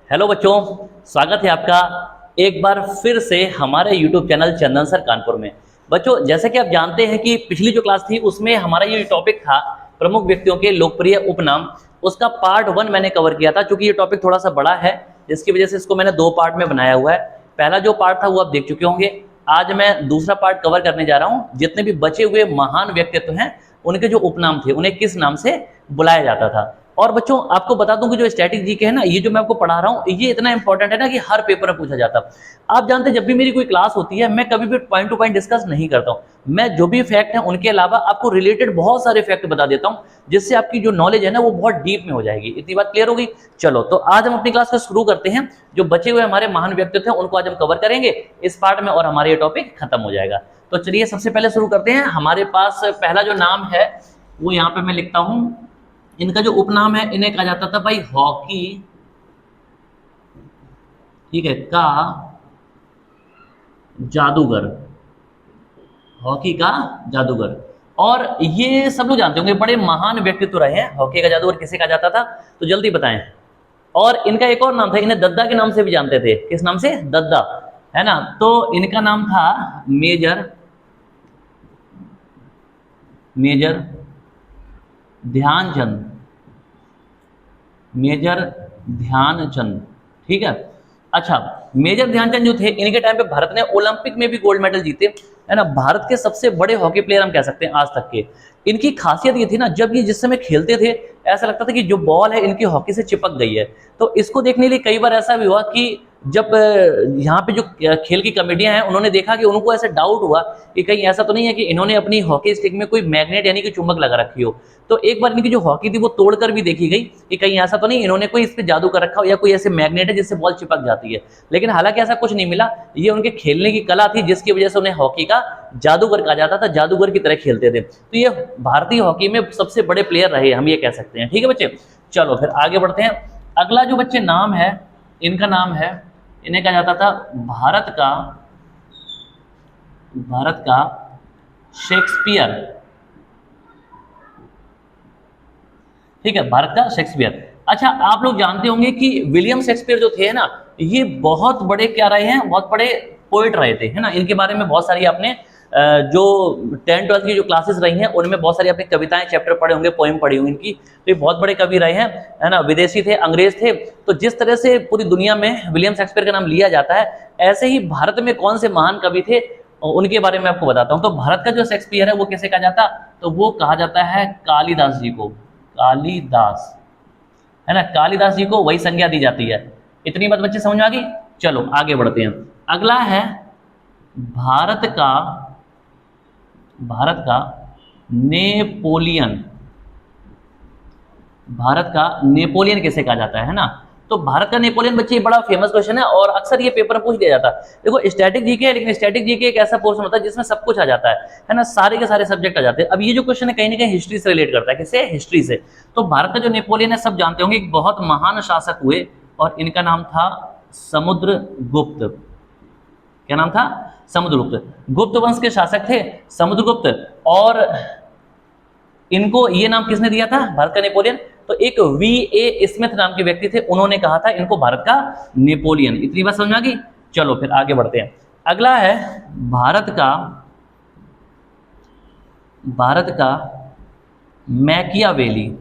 Hello बच्चों, स्वागत है आपका एक बार फिर से हमारे YouTube चैनल चंदन सर कानपुर में। बच्चों, जैसे कि आप जानते हैं कि पिछली जो क्लास थी उसमें हमारा ये टॉपिक था प्रमुख व्यक्तियों के लोकप्रिय उपनाम। उसका पार्ट 1 मैंने कवर किया था। चूंकि ये टॉपिक थोड़ा सा बड़ा है जिसकी वजह से इसको मैंने 2 पार्ट में बनाया हुआ है। पहला जो पार्ट था वो आप देख चुके होंगे। आज मैं दूसरा पार्ट कवर करने जा रहा हूँ। जितने भी बचे हुए महान व्यक्तित्व हैं उनके जो उपनाम थे उन्हें किस नाम से बुलाया जाता था। और बच्चों, आपको बता दूं कि जो स्टैटिक जीके है ना, ये जो मैं आपको पढ़ा रहा हूँ ये इतना इंपॉर्टेंट है ना कि हर पेपर में पूछा जाता है। आप जानते हैं जब भी मेरी कोई क्लास होती है मैं कभी भी पॉइंट टू पॉइंट डिस्कस नहीं करता हूँ। मैं जो भी फैक्ट है उनके अलावा आपको रिलेटेड बहुत सारे फैक्ट बता देता हूँ जिससे आपकी जो नॉलेज है ना वो बहुत डीप में हो जाएगी। इतनी बात क्लियर हो गई। चलो तो आज हम अपनी क्लास को शुरू करते हैं। जो बचे हुए हमारे महान व्यक्तित्व हैं उनको आज हम कवर करेंगे इस पार्ट में और हमारा ये टॉपिक खत्म हो जाएगा। तो चलिए सबसे पहले शुरू करते हैं। हमारे पास पहला जो नाम है वो यहाँ पे मैं लिखता हूँ। इनका जो उपनाम है इन्हें कहा जाता था भाई हॉकी, ठीक है, का जादूगर। हॉकी का जादूगर। और ये सब लोग जानते होंगे, बड़े महान व्यक्तित्व रहे हैं। हॉकी का जादूगर किसे कहा जाता था तो जल्दी बताएं। और इनका एक और नाम था, इन्हें दद्दा के नाम से भी जानते थे। किस नाम से? दद्दा, है ना। तो इनका नाम था मेजर ध्यानचंद। मेजर ध्यानचंद, ठीक है। अच्छा, मेजर ध्यानचंद जो थे इनके टाइम पे भारत ने ओलंपिक में भी गोल्ड मेडल जीते, है ना। भारत के सबसे बड़े हॉकी प्लेयर हम कह सकते हैं आज तक के। इनकी खासियत ये थी ना, जब ये जिस समय खेलते थे ऐसा लगता था कि जो बॉल है इनकी हॉकी से चिपक गई है। तो इसको देखने के लिए कई बार ऐसा भी हुआ कि जब यहाँ पे जो खेल की कमेटियां हैं उन्होंने देखा कि उनको ऐसा डाउट हुआ कि कहीं ऐसा तो नहीं है कि इन्होंने अपनी हॉकी स्टिक में कोई मैग्नेट यानी कि चुंबक लगा रखी हो। तो एक बार इनकी जो हॉकी थी वो तोड़कर भी देखी गई कि कहीं ऐसा तो नहीं इन्होंने कोई इस पे जादू कर रखा हो या कोई ऐसे मैग्नेट है जिससे बॉल चिपक जाती है। लेकिन हालांकि ऐसा कुछ नहीं मिला। ये उनके खेलने की कला थी जिसकी वजह से उन्हें हॉकी का जादूगर कहा जाता था। जादूगर की तरह खेलते थे। तो ये भारतीय हॉकी में सबसे बड़े प्लेयर रहे, हम ये कह सकते हैं। ठीक है बच्चे, चलो फिर आगे बढ़ते हैं। अगला जो बच्चे नाम है, इनका नाम है, इन्हें कहा जाता था भारत का शेक्सपियर। ठीक है, भारत का शेक्सपियर। अच्छा, आप लोग जानते होंगे कि विलियम शेक्सपियर जो थे ना, ये बहुत बड़े क्या रहे हैं, बहुत बड़े पोएट रहे थे, है ना। इनके बारे में बहुत सारी आपने जो 10th-12th की जो क्लासेस रही हैं उनमें बहुत सारी आपने कविताएं चैप्टर पढ़े होंगे, पोएम पढ़ी होंगी इनकी। तो ये बहुत बड़े कवि रहे हैं, है ना। विदेशी थे, अंग्रेज थे। तो जिस तरह से पूरी दुनिया में विलियम शेक्सपियर का नाम लिया जाता है, ऐसे ही भारत में कौन से महान कवि थे उनके बारे में आपको बताता हूँ। तो भारत का जो शेक्सपियर है वो किसे कहा जाता, तो वो कहा जाता है कालिदास जी को। कालिदास, है ना। कालिदास जी को वही संज्ञा दी जाती है। इतनी बात बच्चे समझ में आ गई। चलो आगे बढ़ते हैं। अगला है भारत का नेपोलियन। भारत का नेपोलियन किसे कहा जाता है ना। तो भारत का नेपोलियन बच्चे बड़ा फेमस क्वेश्चन है और अक्सर ये पेपर में पूछ दिया जाता है। देखो, स्टैटिक जीके है, लेकिन स्टैटिक जीके एक ऐसा पोर्शन होता है जिसमें सब कुछ आ जाता है ना। सारे के सारे सब्जेक्ट आ जाते हैं। अब ये जो क्वेश्चन है कहीं ना कहीं हिस्ट्री से रिलेट करता है। किससे? हिस्ट्री से। तो भारत का जो नेपोलियन है सब जानते होंगे, एक बहुत महान शासक हुए और इनका नाम था समुद्रगुप्त। क्या नाम था? समुद्रगुप्त। गुप्त वंश के शासक थे समुद्रगुप्त। और इनको ये नाम किसने दिया था, भारत का नेपोलियन? तो एक V.A. स्मिथ नाम के व्यक्ति थे, उन्होंने कहा था इनको भारत का नेपोलियन। इतनी बात समझ में आ गई। चलो फिर आगे बढ़ते हैं। अगला है भारत का मैकियावेली।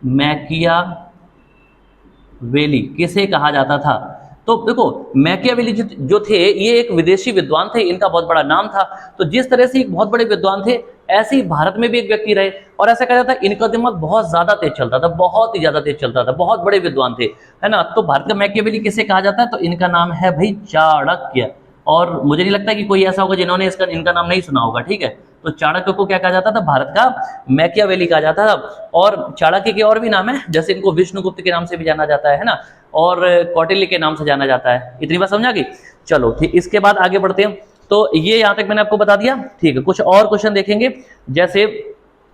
मैकियावेली किसे कहा जाता था? तो देखो, मैकियावेली जो थे ये एक विदेशी विद्वान थे, इनका बहुत बड़ा नाम था। तो जिस तरह से एक बहुत बड़े विद्वान थे ऐसे ही भारत में भी एक व्यक्ति रहे और ऐसा कहा जाता है इनका दिमाग बहुत ज्यादा तेज चलता था, बहुत ही ज्यादा तेज चलता था, बहुत बड़े विद्वान थे, है ना। तो भारत का मैकियावेली किसे कहा जाता है? तो इनका नाम है भाई चाणक्य। और मुझे नहीं लगता कि कोई ऐसा होगा जिन्होंने इनका नाम नहीं सुना होगा। ठीक है, तो चाणक्य को क्या कहा जाता था? भारत का मैकियावेली कहा जाता था। और चाणक्य के और भी नाम है, जैसे इनको विष्णुगुप्त के नाम से भी जाना जाता है ना, और कौटिल्य के नाम से जाना जाता है। इतनी बात समझा गई। चलो ठीक, इसके बाद आगे बढ़ते हैं। तो ये यहां तक मैंने आपको बता दिया। ठीक है, कुछ और क्वेश्चन देखेंगे। जैसे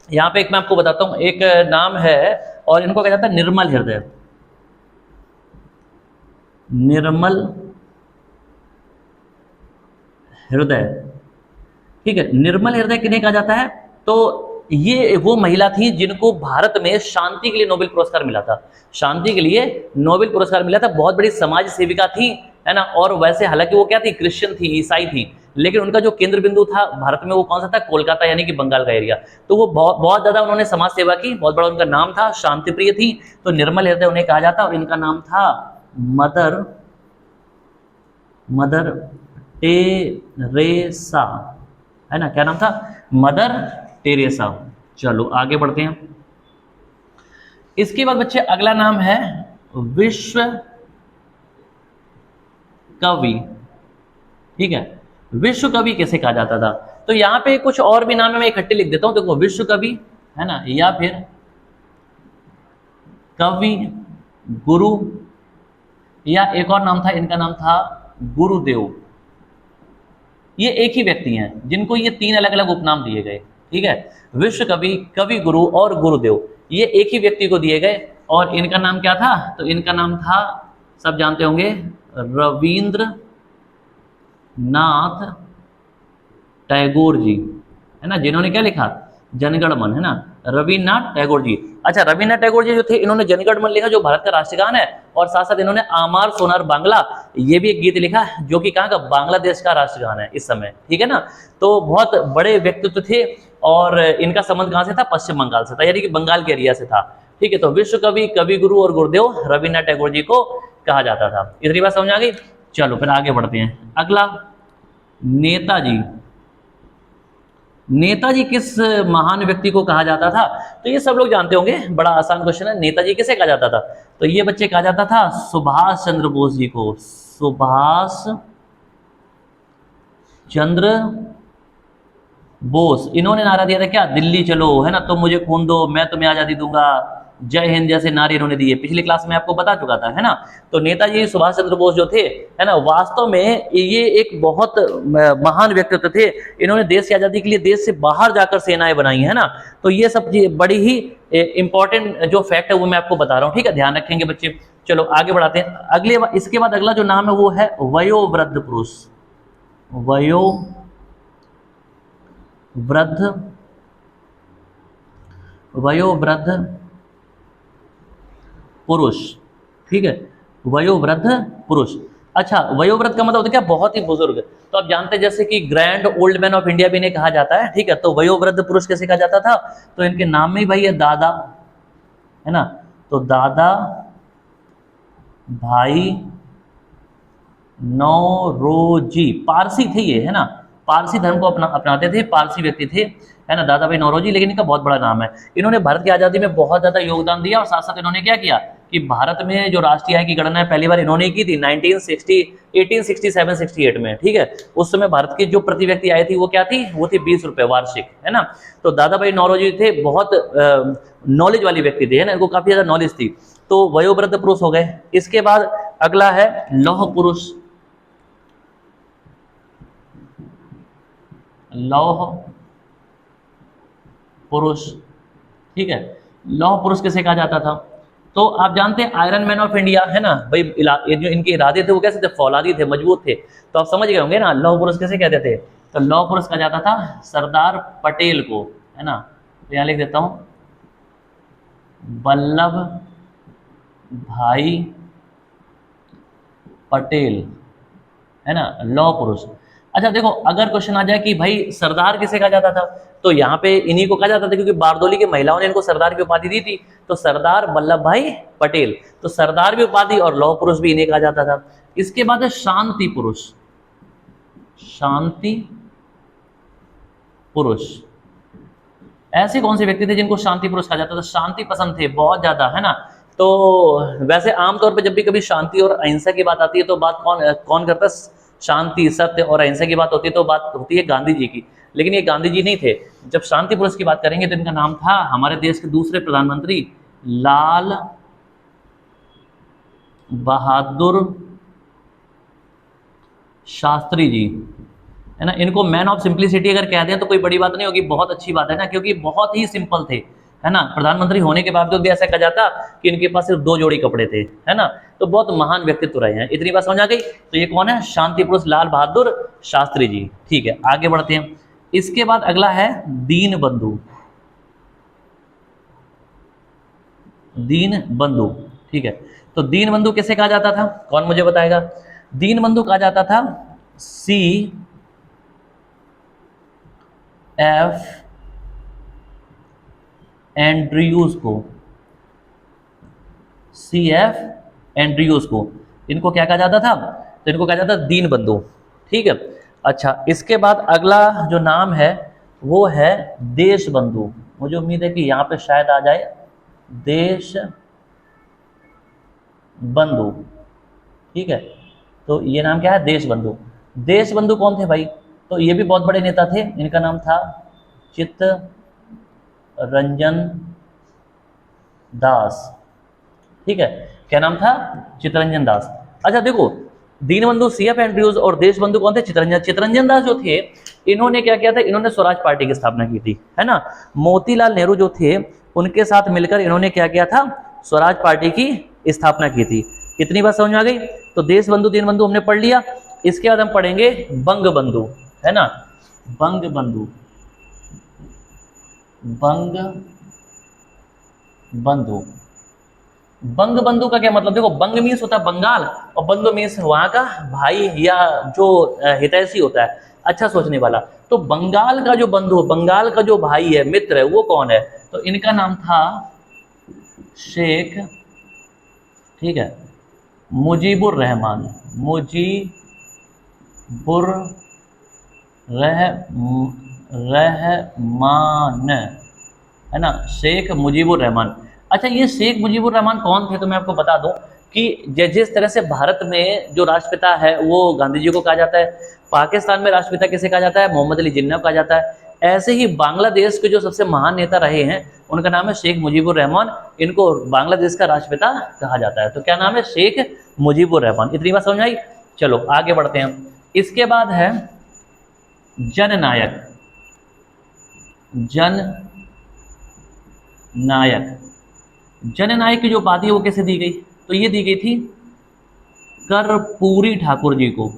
यहां पे एक मैं आपको बताता हूं, एक नाम है और इनको कहा जाता है निर्मल हृदय। निर्मल हृदय, ठीक है। निर्मल हृदय किन्हें कहा जाता है? तो ये वो महिला थी जिनको भारत में शांति के लिए नोबेल पुरस्कार मिला था, शांति के लिए नोबेल पुरस्कार मिला था। बहुत बड़ी समाज सेविका थी, है ना। और वैसे हालांकि वो क्या थी, क्रिश्चियन थी, ईसाई थी, लेकिन उनका जो केंद्र बिंदु था भारत में वो कौन सा था, कोलकाता यानी कि बंगाल का एरिया। तो वो बहुत ज्यादा उन्होंने समाज सेवा की, बहुत बड़ा उनका नाम था, शांति प्रिय थी, तो निर्मल हृदय उन्हें कहा जाता। और इनका नाम था मदर टेरेसा, है ना। क्या नाम था, मदर टेरेसा। चलो आगे बढ़ते हैं। इसके बाद बच्चे अगला नाम है विश्व कवि, ठीक है। विश्व कवि किसे कहा जाता था, तो यहां पे कुछ और भी नाम है, मैं इकट्ठे लिख देता हूं। देखो विश्व कवि, है ना, या फिर कवि गुरु, या एक और नाम था, इनका नाम था गुरुदेव। ये एक ही व्यक्ति हैं जिनको ये तीन अलग अलग उपनाम दिए गए, ठीक है। विश्व कवि, कवि गुरु और गुरुदेव, ये एक ही व्यक्ति को दिए गए। और इनका नाम क्या था, तो इनका नाम था, सब जानते होंगे, रविंद्र नाथ टैगोर जी, है ना, जिन्होंने क्या लिखा, जनगण मन, है ना, रविन्द्रनाथ टैगोर जी। अच्छा, रविन्द्रनाथ टैगोर जी जो थे, इन्होंने जनगण मन लिखा जो भारत का राष्ट्रगान है, और साथ साथ इन्होंने आमार सोनार बांग्ला, ये भी एक गीत लिखा जो कि कहाँ का, बांग्लादेश का राष्ट्रगान है इस समय, ठीक है ना। तो बहुत बड़े व्यक्तित्व थे, और इनका संबंध कहाँ से था, पश्चिम बंगाल से था, यानी कि बंगाल के एरिया से था, ठीक है। तो विश्व कवि, कवि गुरु और गुरुदेव रविन्द्रनाथ टैगोर जी को कहा जाता था। इतनी बात समझ आ गई। चलो फिर आगे बढ़ते हैं। अगला, नेताजी। नेताजी किस महान व्यक्ति को कहा जाता था, तो ये सब लोग जानते होंगे, बड़ा आसान क्वेश्चन है। नेताजी किसे कहा जाता था, तो ये बच्चे कहा जाता था सुभाष चंद्र बोस जी को, सुभाष चंद्र बोस। इन्होंने नारा दिया था क्या, दिल्ली चलो, है ना, तुम मुझे खून दो मैं तुम्हें आजादी दूंगा, जय हिंद जैसे नारे इन्होंने दिए, पिछली क्लास में आपको बता चुका था, है ना। तो नेताजी सुभाष चंद्र बोस जो थे, है ना, वास्तव में ये एक बहुत महान व्यक्तित्व थे। इन्होंने देश की आजादी के लिए देश से बाहर जाकर सेनाएं बनाई, है ना। तो ये सब बड़ी ही इंपॉर्टेंट जो फैक्ट है वो मैं आपको बता रहा हूँ, ठीक है, ध्यान रखेंगे बच्चे। चलो आगे बढ़ाते हैं। अगले, इसके बाद अगला जो नाम है वो है वयोवृद्ध पुरुष, वयोवृद्ध पुरुष, ठीक है, वयोवृद्ध पुरुष। अच्छा, वयोवृद्ध का मतलब होता है क्या, बहुत ही बुजुर्ग। तो आप जानते हैं जैसे कि grand old man of India भी इन्हें कहा जाता है, ठीक है। तो वयोवृद्ध पुरुष कैसे कहा जाता था, तो इनके नाम में ही भाई है दादा, है ना। तो दादा भाई नौरोजी, पारसी थे ये, है ना, पारसी धर्म को अपनाते थे, पारसी व्यक्ति थे, है ना, दादा भाई नौरोजी। लेकिन इनका बहुत बड़ा नाम है, इन्होंने भारत की आज़ादी में बहुत ज़्यादा योगदान दिया, और साथ साथ इन्होंने क्या किया कि भारत में जो राष्ट्रीय आय की गणना है पहली बार इन्होंने की थी 1867-68 में, ठीक है। उस समय भारत की जो प्रति व्यक्ति आय थी वो क्या थी, वो थी 20 रुपये वार्षिक, है ना। तो दादा भाई नौरोजी थे बहुत नॉलेज वाले व्यक्ति थे, है ना, इनको काफ़ी ज़्यादा नॉलेज थी। तो वयोवृद्ध पुरुष हो गए। इसके बाद अगला है लौह पुरुष, लौह पुरुष, ठीक है। लौह पुरुष किसे कहा जाता था, तो आप जानते हैं आयरन मैन ऑफ इंडिया, है ना भाई, ये जो इनके इरादे थे वो कैसे थे, फौलादी थे, मजबूत थे। तो आप समझ गए होंगे ना, लौह पुरुष किसे कहते थे, तो लौह पुरुष कहा जाता था सरदार पटेल को, है ना। तो यहाँ लिख देता हूं, वल्लभ भाई पटेल, है ना, लौह पुरुष। अच्छा देखो, अगर क्वेश्चन आ जाए कि भाई सरदार किसे कहा जाता था, तो यहाँ पे इन्हीं को कहा जाता था, क्योंकि बारदोली की महिलाओं ने इनको सरदार की उपाधि दी थी। तो सरदार वल्लभ भाई पटेल, तो सरदार भी उपाधि और लौह पुरुष भी इन्हें कहा जाता था। इसके बाद है शांति पुरुष, शांति पुरुष। ऐसे कौन से व्यक्ति थे जिनको शांति पुरुष कहा जाता था, शांति पसंद थे बहुत ज्यादा, है ना। तो वैसे आमतौर पर जब भी कभी शांति और अहिंसा की बात आती है तो बात कौन करता है, शांति सत्य और अहिंसा की बात होती है तो बात होती है गांधी जी की। लेकिन ये गांधी जी नहीं थे। जब शांति पुरुष की बात करेंगे तो इनका नाम था हमारे देश के दूसरे प्रधानमंत्री लाल बहादुर शास्त्री जी, है ना। इनको मैन ऑफ सिंप्लिसिटी अगर कह दें तो कोई बड़ी बात नहीं होगी, बहुत अच्छी बात है ना, क्योंकि बहुत ही सिंपल थे, है ना। प्रधानमंत्री होने के बावजूद भी ऐसा कहा जाता कि इनके पास सिर्फ 2 जोड़ी कपड़े थे, है ना। तो बहुत महान व्यक्तित्व रहे हैं। इतनी बात समझ आ गई। तो ये कौन है, शांति पुरुष लाल बहादुर शास्त्री जी, ठीक है। आगे बढ़ते हैं। इसके बाद अगला है दीन बंधु, दीन बंधु। ठीक है, तो दीन बंधु किसे कहा जाता था, कौन मुझे बताएगा? दीन बंधु कहा जाता था सी एफ एंड्रयूज को, सी एफ एंड्रयूज को। इनको क्या कहा जाता था? तो इनको कहा जाता था दीन बंधु। ठीक है, अच्छा इसके बाद अगला जो नाम है वो है देश बंधु। मुझे उम्मीद है कि यहाँ पे शायद आ जाए देश बंधु। ठीक है, तो ये नाम क्या है? देश बंधु। देश बंधु कौन थे भाई? तो ये भी बहुत बड़े नेता थे, इनका नाम था चित्तरंजन दास। ठीक है, क्या नाम था? चित्तरंजन दास। अच्छा देखो, दीनबंधु सी एफ एंड्रयूज और देश बंधु कौन थे? चित्तरंजन दास जो थे, इन्होंने क्या किया था? इन्होंने स्वराज पार्टी की स्थापना की थी, है ना। मोतीलाल नेहरू जो थे उनके साथ मिलकर इन्होंने क्या किया था? स्वराज पार्टी की स्थापना की थी। इतनी बात समझ में आ गई? तो देश बंधु दीन बंधु हमने पढ़ लिया। इसके बाद हम पढ़ेंगे बंग बंधु, है ना। बंग बंधु, बंग बंधु। बंग बंधु का क्या मतलब? देखो, बंग मीन्स होता है बंगाल और बंधु मीन्स वहां का भाई या जो हितैषी होता है, अच्छा सोचने वाला। तो बंगाल का जो बंधु, बंगाल का जो भाई है, मित्र है, वो कौन है? तो इनका नाम था शेख, ठीक है, मुजीबुर रहमान। मुजीबुर रहमान, है ना, शेख मुजीबुर रहमान। अच्छा, ये शेख मुजीबुर रहमान कौन थे? तो मैं आपको बता दूं कि जिस तरह से भारत में जो राष्ट्रपिता है वो गांधी जी को कहा जाता है, पाकिस्तान में राष्ट्रपिता किसे कहा जाता है? मोहम्मद अली जिन्ना को कहा जाता है। ऐसे ही बांग्लादेश के जो सबसे महान नेता रहे हैं उनका नाम है शेख मुजीबुर रहमान। इनको बांग्लादेश का राष्ट्रपिता कहा जाता है। तो क्या नाम है? शेख मुजीबुर रहमान। इतनी बात समझ आई? चलो आगे बढ़ते हैं। इसके बाद है जननायक। जननायक की जो उपाधि है वो कैसे दी गई? तो ये दी गई थी कर्पूरी ठाकुर जी को।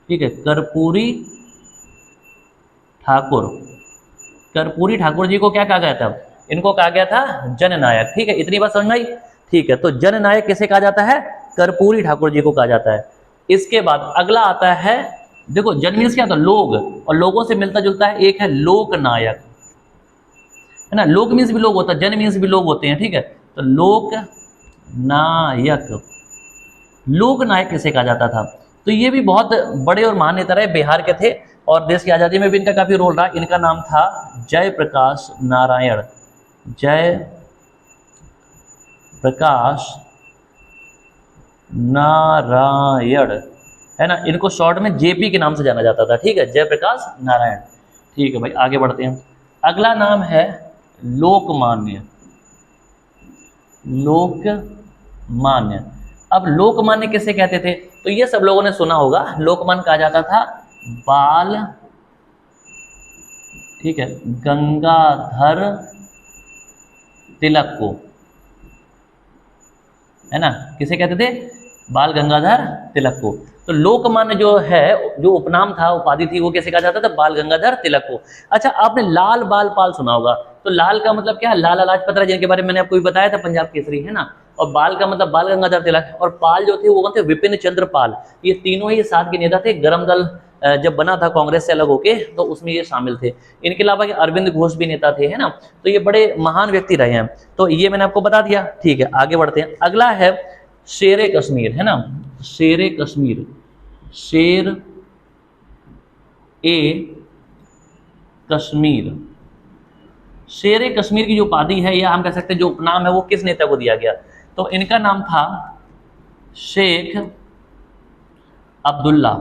ठीक है, कर्पूरी ठाकुर जी को क्या कहा गया था? इनको कहा गया था जननायक। ठीक है, इतनी बात समझ में आई? ठीक है, तो जननायक किसे कहा जाता है? कर्पूरी ठाकुर जी को कहा जाता है। इसके बाद अगला आता है, देखो जन मीन्स क्या होता है? लोग, और लोगों से मिलता जुलता है, एक है लोकनायक, है ना। लोक मीन्स भी लोग होता है, जन मीन्स भी लोग होते हैं। ठीक है, तो लोकनायक किसे कहा जाता था? तो ये भी बहुत बड़े और महान नेता रहे, बिहार के थे और देश की आज़ादी में भी इनका काफी रोल रहा। इनका नाम था जयप्रकाश नारायण। जयप्रकाश नारायण, है ना। इनको शॉर्ट में जेपी के नाम से जाना जाता था। ठीक है, जयप्रकाश नारायण। ठीक है भाई, आगे बढ़ते हैं। अगला नाम है लोकमान्य। लोकमान्य, अब लोकमान्य किसे कहते थे? तो ये सब लोगों ने सुना होगा। लोकमान्य कहा जाता था बाल, ठीक है, गंगाधर तिलक को, है ना। किसे कहते थे? बाल गंगाधर तिलक को। तो लोकमान्य जो है, जो उपनाम था, उपाधि थी, वो कैसे कहा जाता था? बाल गंगाधर तिलक को। अच्छा, आपने लाल बाल पाल सुना होगा। तो लाल का मतलब क्या है? लाला लाजपत राय, जिनके बारे में मैंने आपको भी बताया था, पंजाब केसरी, है ना। और बाल का मतलब बाल गंगाधर तिलक, और पाल जो थे वो कौन थे? विपिन चंद्र पाल। ये तीनों ही साथ के नेता थे। गरम दल जब बना था कांग्रेस से अलग होके, तो उसमें ये शामिल थे। इनके अलावा अरविंद घोष भी नेता थे, है ना। तो ये बड़े महान व्यक्ति रहे हैं। तो ये मैंने आपको बता दिया। ठीक है, आगे बढ़ते हैं। अगला है शेरे कश्मीर, है ना। शेरे कश्मीर, शेर ए कश्मीर। शेरे कश्मीर की जो उपाधि है, या हम कह सकते हैं जो उपनाम है, वो किस नेता को दिया गया? तो इनका नाम था शेख अब्दुल्ला।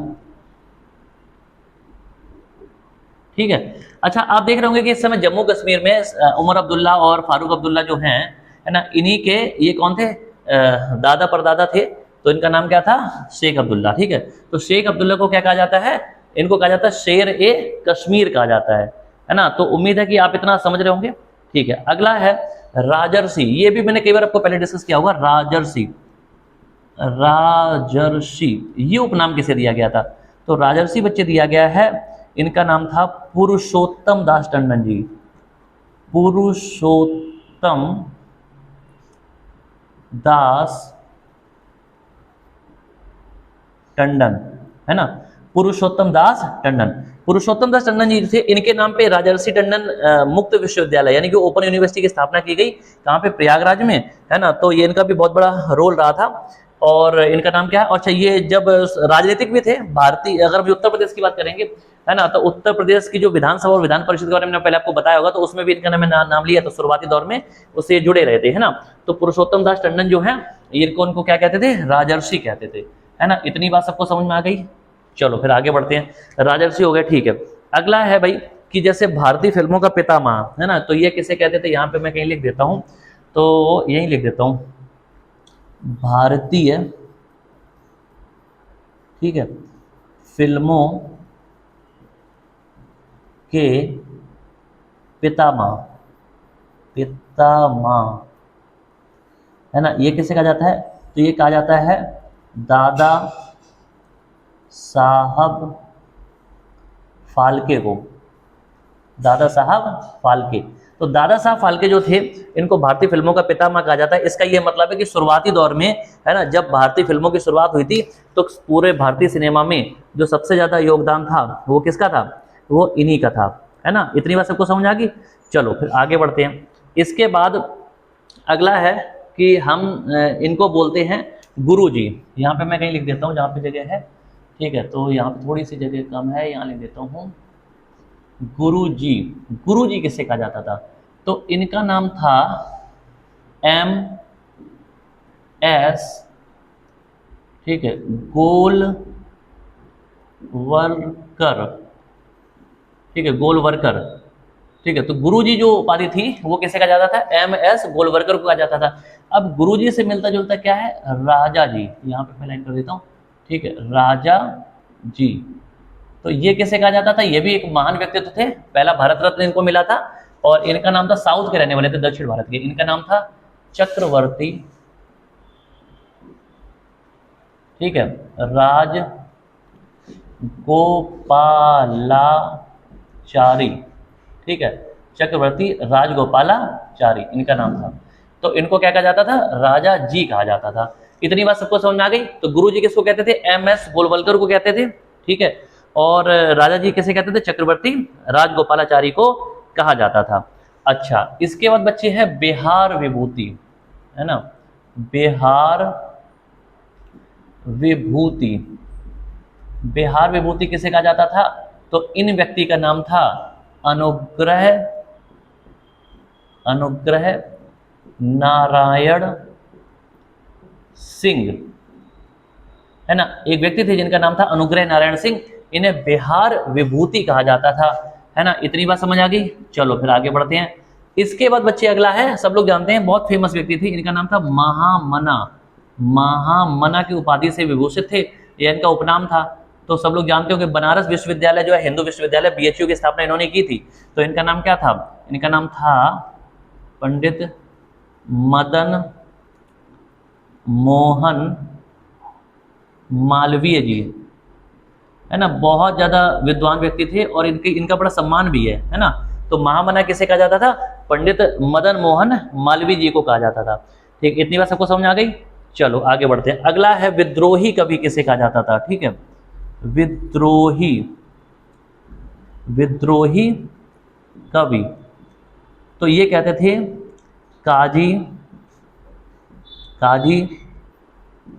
ठीक है, अच्छा आप देख रहे होंगे कि इस समय जम्मू कश्मीर में उमर अब्दुल्ला और फारूक अब्दुल्ला जो हैं, है ना, इन्हीं के ये कौन थे? दादा परदादा थे। तो इनका नाम क्या था? शेख अब्दुल्ला। ठीक है, तो शेख अब्दुल्ला को क्या कहा जाता है? इनको कहा जाता है शेर ए कश्मीर कहा जाता है ना। तो उम्मीद है कि आप इतना समझ रहे होंगे। ठीक है, अगला है राजर्षि। ये भी मैंने कई बार आपको पहले डिस्कस किया होगा। राजर्षि, ये उपनाम किसे दिया गया था? तो राजर्षि बच्चे दिया गया है, इनका नाम था पुरुषोत्तम दास टंडन जी। पुरुषोत्तम दास टंडन, है ना, पुरुषोत्तम दास टंडन। पुरुषोत्तम दास टंडन जी थे, इनके नाम पे राजर्षि टंडन मुक्त विश्वविद्यालय यानी कि ओपन यूनिवर्सिटी की स्थापना की गई। कहाँ पे? प्रयागराज में, है ना। तो ये इनका भी बहुत बड़ा रोल रहा था। और इनका नाम क्या है? अच्छा, ये जब राजनीतिक भी थे भारतीय, अगर हम उत्तर प्रदेश की बात करेंगे, है ना, तो उत्तर प्रदेश की जो विधानसभा और विधान परिषद के बारे में पहले आपको बताया होगा, तो उसमें भी इनका नाम लिया, तो शुरुआती दौर में उससे जुड़े रहे थे, है ना। तो पुरुषोत्तम दास टंडन जो है, इनको क्या कहते थे? राजर्षि कहते थे, है ना। इतनी बात सबको समझ में आ गई? चलो फिर आगे बढ़ते हैं। राजर्षि हो गए, ठीक है। अगला है भाई कि जैसे भारतीय फिल्मों का पितामह, है ना, तो ये किसे कहते थे? यहाँ पे मैं कहीं लिख देता हूँ, तो यही लिख देता हूँ, भारतीय, ठीक है, फिल्मों के पितामह, पितामह, है ना। ये किसे कहा जाता है? तो ये कहा जाता है दादा साहब फाल्के को, दादा साहब फाल्के। तो दादा साहब फाल्के जो थे, इनको भारतीय फिल्मों का पितामह कहा जाता है। इसका ये मतलब है कि शुरुआती दौर में, है ना, जब भारतीय फिल्मों की शुरुआत हुई थी, तो पूरे भारतीय सिनेमा में जो सबसे ज्यादा योगदान था वो किसका था? वो इन्हीं का था, है ना। इतनी बात सबको समझ आ गई? चलो फिर आगे बढ़ते हैं। इसके बाद अगला है कि हम इनको बोलते हैं गुरुजी। यहाँ पे मैं कहीं लिख देता हूँ जहाँ पे जगह है, ठीक है, तो यहाँ पे थोड़ी सी जगह कम है, यहाँ लिख देता हूँ गुरुजी। गुरुजी किससे कहा जाता था? तो इनका नाम था MS, ठीक है, गोलवरकर, ठीक है, गोलवरकर, ठीक है। तो गुरुजी जो उपाधि थी वो किसे कहा जाता था? MS गोलवरकर को कहा जाता था। अब गुरुजी से मिलता जुलता क्या है? राजा जी। यहाँ पे मैं लाइन कर देता हूँ, ठीक है, राजा जी। तो ये किसे कहा जाता था? ये भी एक महान व्यक्तित्व थे, पहला भारत रत्न इनको मिला था। और इनका नाम था, साउथ के रहने वाले थे, दक्षिण भारत के, इनका नाम था चक्रवर्ती, ठीक है, राज गोपालाचारी, ठीक है, चक्रवर्ती राजगोपालाचारी इनका नाम था। तो इनको क्या कहा जाता था? राजा जी कहा जाता था। इतनी बात सबको समझ में आ गई? तो गुरु जी किसको कहते थे? MS गोलवलकर को कहते थे, ठीक है। और राजा जी किसे कहते थे? चक्रवर्ती राजगोपालाचारी को कहा जाता था। अच्छा, इसके बाद बच्चे हैं बिहार विभूति, है ना, बिहार विभूति। बिहार विभूति किसे कहा जाता था? तो इन व्यक्ति का नाम था अनुग्रह नारायण सिंह, है ना। एक व्यक्ति थे जिनका नाम था अनुग्रह नारायण सिंह, इन्हें बिहार विभूति कहा जाता था, है ना। इतनी बात समझ आ गई? चलो फिर आगे बढ़ते हैं। इसके बाद बच्चे अगला है, सब लोग जानते हैं, बहुत फेमस व्यक्ति थे, इनका नाम था महामना। महामना की उपाधि से विभूषित थे, यह इनका उपनाम था। तो सब लोग जानते हो कि बनारस विश्वविद्यालय जो है, हिंदू विश्वविद्यालय, BHU की स्थापना इन्होंने की थी। तो इनका नाम क्या था? इनका नाम था पंडित मदन मोहन मालवीय जी, है ना। बहुत ज्यादा विद्वान व्यक्ति थे और इनका बड़ा सम्मान भी है ना। तो महामना किसे कहा जाता था? पंडित मदन मोहन मालवीय जी को कहा जाता था। ठीक, इतनी बात सबको समझ आ गई? चलो आगे बढ़ते हैं। अगला है विद्रोही कवि किसे कहा जाता था? ठीक है, विद्रोही कवि, तो ये कहते थे काजी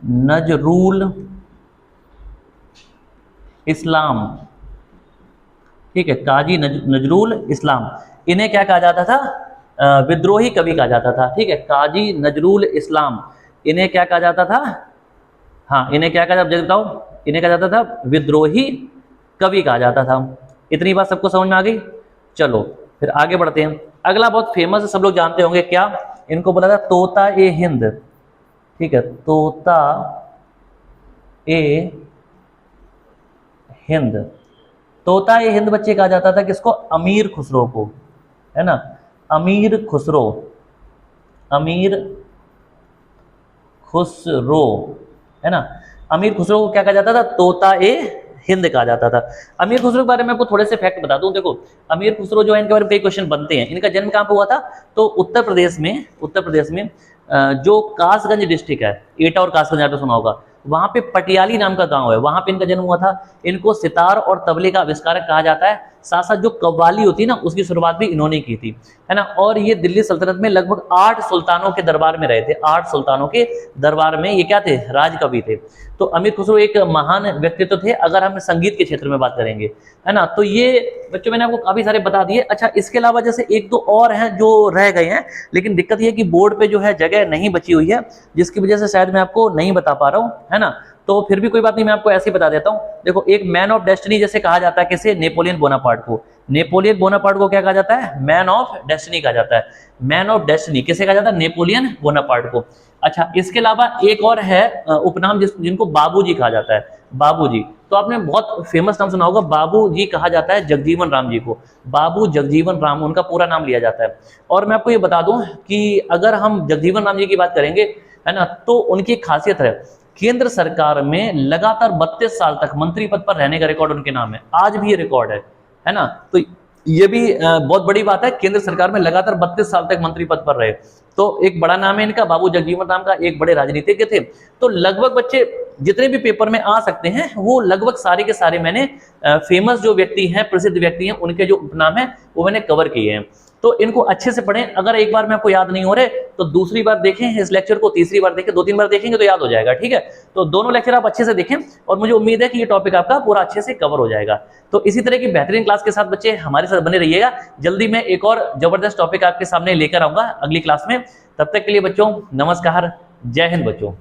नजरुल इस्लाम, ठीक है, काजी नजरुल इस्लाम, इन्हें क्या कहा जाता था? विद्रोही कवि कहा जाता था। ठीक है, काजी नजरुल इस्लाम, इन्हें क्या कहा जाता था? हाँ, इन्हें क्या कहा जाता? बताओ, इन्हें कहा जाता था विद्रोही कवि कहा जाता था। इतनी बात सबको समझ में आ गई? चलो फिर आगे बढ़ते हैं। अगला बहुत फेमस है, सब लोग जानते होंगे, क्या इनको बोला था? तोता ए हिंद। ठीक है, तोता ए हिंद। तोता ए हिंद बच्चे कहा जाता था किसको? अमीर खुसरो को, है ना। अमीर खुसरो है ना। अमीर खुसरो को क्या कहा जाता था? तोता ए हिंद कहा जाता था। अमीर खुसरो के बारे में आपको थोड़े से फैक्ट बता दूं। देखो, अमीर खुसरो जो है, इनके बारे में कई क्वेश्चन बनते हैं। इनका जन्म कहाँ पे हुआ था? तो उत्तर प्रदेश में जो कासगंज डिस्ट्रिक्ट है, एटा और कासगंज आपने सुना होगा, वहां पे पटियाली नाम का गांव है, वहां पे इनका जन्म हुआ था। इनको सितार और तबले का आविष्कारक कहा जाता है। साथ साथ जो कव्वाली होती है ना, उसकी शुरुआत भी इन्होंने की थी, है ना। और ये दिल्ली सल्तनत में लगभग 8 सुल्तानों के दरबार में रहे थे। 8 सुल्तानों के दरबार में ये क्या थे, राजकवि थे। तो अमीर खुसरो एक महान व्यक्तित्व थे अगर हम संगीत के क्षेत्र में बात करेंगे, है ना। तो ये बच्चों मैंने आपको काफी सारे बता दिए। अच्छा, इसके अलावा जैसे एक दो और हैं जो रह गए हैं, लेकिन दिक्कत ये है कि बोर्ड पे जो है जगह नहीं बची हुई है, जिसकी वजह से शायद मैं आपको नहीं बता पा रहा हूँ, है ना। तो फिर भी कोई बात नहीं, मैं आपको ऐसे ही बता देता हूँ। देखो, एक मैन ऑफ डेस्टिनी जैसे कहा जाता है किसे, नेपोलियन बोनापार्ट को। नेपोलियन बोनापार्ट को क्या कहा जाता है, मैन ऑफ डेस्टिनी कहा जाता है। मैन ऑफ डेस्टिनी किसे कहा जाता है, नेपोलियन बोनापार्ट को। अच्छा, इसके अलावा एक और है उपनाम जिनको बाबूजी कहा जाता है। बाबूजी, तो आपने बहुत फेमस नाम सुना होगा, बाबूजी कहा जाता है जगजीवन राम जी को। बाबू जगजीवन राम उनका पूरा नाम लिया जाता है। और मैं आपको ये बता दूं कि अगर हम जगजीवन राम जी की बात करेंगे, है ना, तो उनकी एक खासियत है, केंद्र सरकार में लगातार 32 साल तक मंत्री पद पर रहने का रिकॉर्ड उनके नाम है। आज भी ये रिकॉर्ड है ना। तो ये भी बहुत बड़ी बात है, केंद्र सरकार में लगातार 32 साल तक मंत्री पद पर रहे। तो एक बड़ा नाम है इनका, बाबू जगजीवन राम का, एक बड़े राजनीतिज्ञ थे। तो लगभग बच्चे जितने भी पेपर में आ सकते हैं वो लगभग सारे के सारे मैंने फेमस जो व्यक्ति हैं, प्रसिद्ध व्यक्ति हैं, उनके जो उपनाम है वो मैंने कवर किए हैं। तो इनको अच्छे से पढ़ें। अगर एक बार में आपको याद नहीं हो रहे तो दूसरी बार देखें इस लेक्चर को, तीसरी बार देखें, 2-3 बार देखेंगे तो याद हो जाएगा, ठीक है। तो दोनों लेक्चर आप अच्छे से देखें और मुझे उम्मीद है कि ये टॉपिक आपका पूरा अच्छे से कवर हो जाएगा। तो इसी तरह की बेहतरीन क्लास के साथ बच्चे हमारे साथ बने रहिएगा। जल्दी मैं एक और जबरदस्त टॉपिक आपके सामने लेकर आऊंगा अगली क्लास में। तब तक के लिए बच्चों नमस्कार, जय हिंद बच्चों।